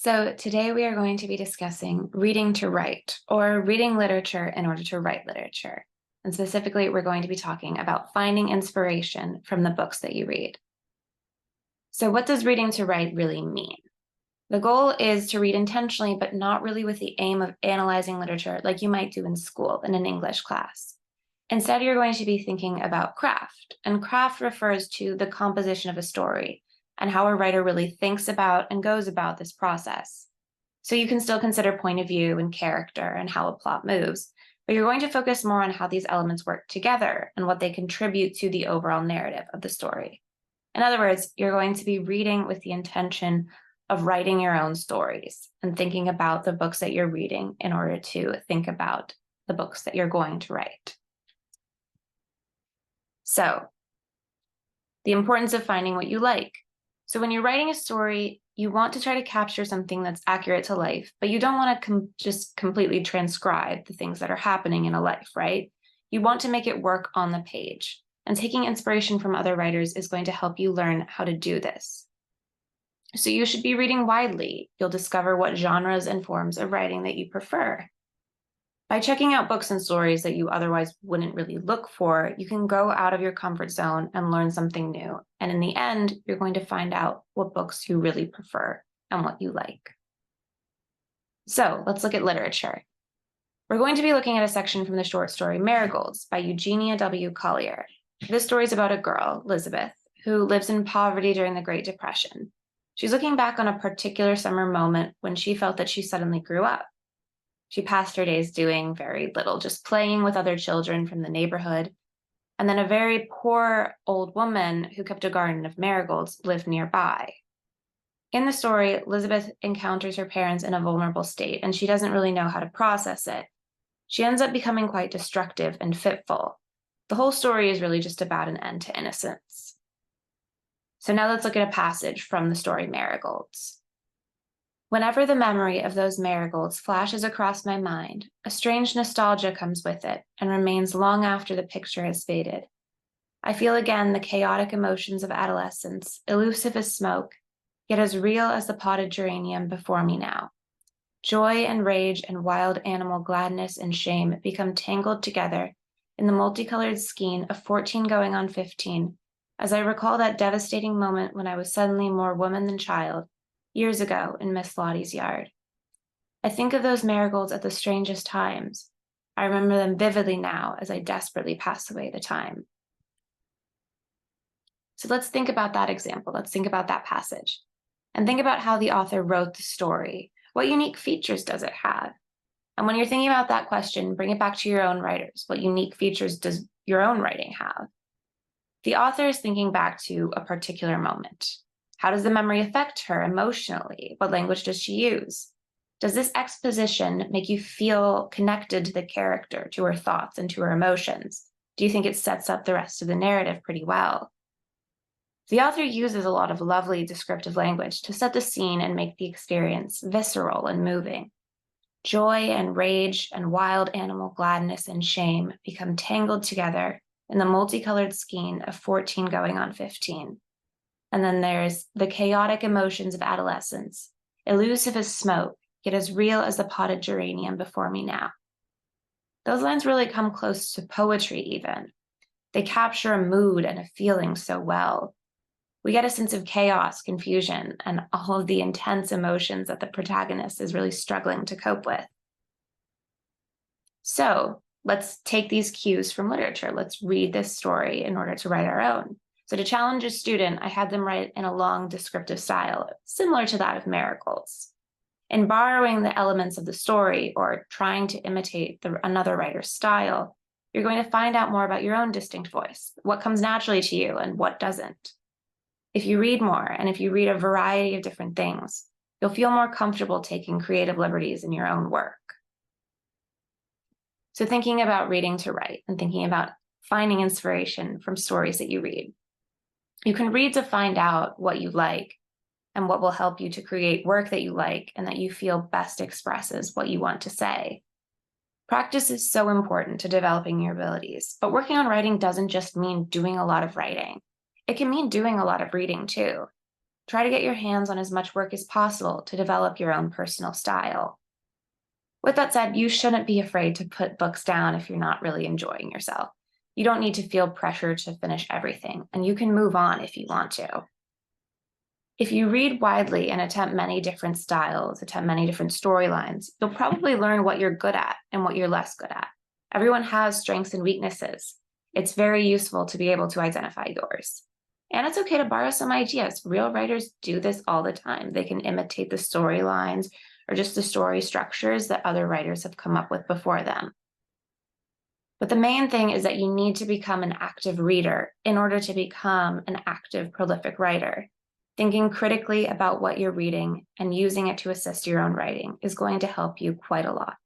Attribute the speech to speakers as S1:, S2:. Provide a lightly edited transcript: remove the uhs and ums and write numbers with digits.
S1: So today we are going to be discussing reading to write, or reading literature in order to write literature. And specifically, we're going to be talking about finding inspiration from the books that you read. So what does reading to write really mean? The goal is to read intentionally, but not really with the aim of analyzing literature like you might do in school in an English class. Instead, you're going to be thinking about craft, and craft refers to the composition of a story and how a writer really thinks about and goes about this process. So you can still consider point of view and character and how a plot moves, but you're going to focus more on how these elements work together and what they contribute to the overall narrative of the story. In other words, you're going to be reading with the intention of writing your own stories and thinking about the books that you're reading in order to think about the books that you're going to write. So, the importance of finding what you like. So when you're writing a story, you want to try to capture something that's accurate to life, but you don't want to just completely transcribe the things that are happening in a life, right? You want to make it work on the page. And taking inspiration from other writers is going to help you learn how to do this. So you should be reading widely. You'll discover what genres and forms of writing that you prefer. By checking out books and stories that you otherwise wouldn't really look for, you can go out of your comfort zone and learn something new. And in the end, you're going to find out what books you really prefer and what you like. So let's look at literature. We're going to be looking at a section from the short story Marigolds by Eugenia W. Collier. This story is about a girl, Elizabeth, who lives in poverty during the Great Depression. She's looking back on a particular summer moment when she felt that she suddenly grew up. She passed her days doing very little, just playing with other children from the neighborhood. And then a very poor old woman who kept a garden of marigolds lived nearby. In the story, Elizabeth encounters her parents in a vulnerable state, and she doesn't really know how to process it. She ends up becoming quite destructive and fitful. The whole story is really just about an end to innocence. So now let's look at a passage from the story Marigolds. Whenever the memory of those marigolds flashes across my mind, a strange nostalgia comes with it and remains long after the picture has faded. I feel again the chaotic emotions of adolescence, elusive as smoke, yet as real as the potted geranium before me now. Joy and rage and wild animal gladness and shame become tangled together in the multicolored skein of 14 going on 15, as I recall that devastating moment when I was suddenly more woman than child, years ago in Miss Lottie's yard. I think of those marigolds at the strangest times. I remember them vividly now as I desperately pass away the time. So let's think about that example. Let's think about that passage and think about how the author wrote the story. What unique features does it have? And when you're thinking about that question, bring it back to your own writers. What unique features does your own writing have? The author is thinking back to a particular moment. How does the memory affect her emotionally? What language does she use? Does this exposition make you feel connected to the character, to her thoughts, and to her emotions? Do you think it sets up the rest of the narrative pretty well? The author uses a lot of lovely descriptive language to set the scene and make the experience visceral and moving. Joy and rage and wild animal gladness and shame become tangled together in the multicolored skein of 14 going on 15. And then there's the chaotic emotions of adolescence, elusive as smoke, yet as real as the potted geranium before me now. Those lines really come close to poetry even. They capture a mood and a feeling so well. We get a sense of chaos, confusion, and all of the intense emotions that the protagonist is really struggling to cope with. So let's take these cues from literature. Let's read this story in order to write our own. So to challenge a student, I had them write in a long descriptive style, similar to that of Marigolds. In borrowing the elements of the story or trying to imitate another writer's style, you're going to find out more about your own distinct voice, what comes naturally to you and what doesn't. If you read more and if you read a variety of different things, you'll feel more comfortable taking creative liberties in your own work. So thinking about reading to write and thinking about finding inspiration from stories that you read. You can read to find out what you like and what will help you to create work that you like and that you feel best expresses what you want to say. Practice is so important to developing your abilities, but working on writing doesn't just mean doing a lot of writing. It can mean doing a lot of reading too. Try to get your hands on as much work as possible to develop your own personal style. With that said, you shouldn't be afraid to put books down if you're not really enjoying yourself. You don't need to feel pressure to finish everything, and you can move on if you want to. If you read widely and attempt many different styles, attempt many different storylines, you'll probably learn what you're good at and what you're less good at. Everyone has strengths and weaknesses. It's very useful to be able to identify yours. And it's okay to borrow some ideas. Real writers do this all the time. They can imitate the storylines or just the story structures that other writers have come up with before them. But the main thing is that you need to become an active reader in order to become an active, prolific writer. Thinking critically about what you're reading and using it to assist your own writing is going to help you quite a lot.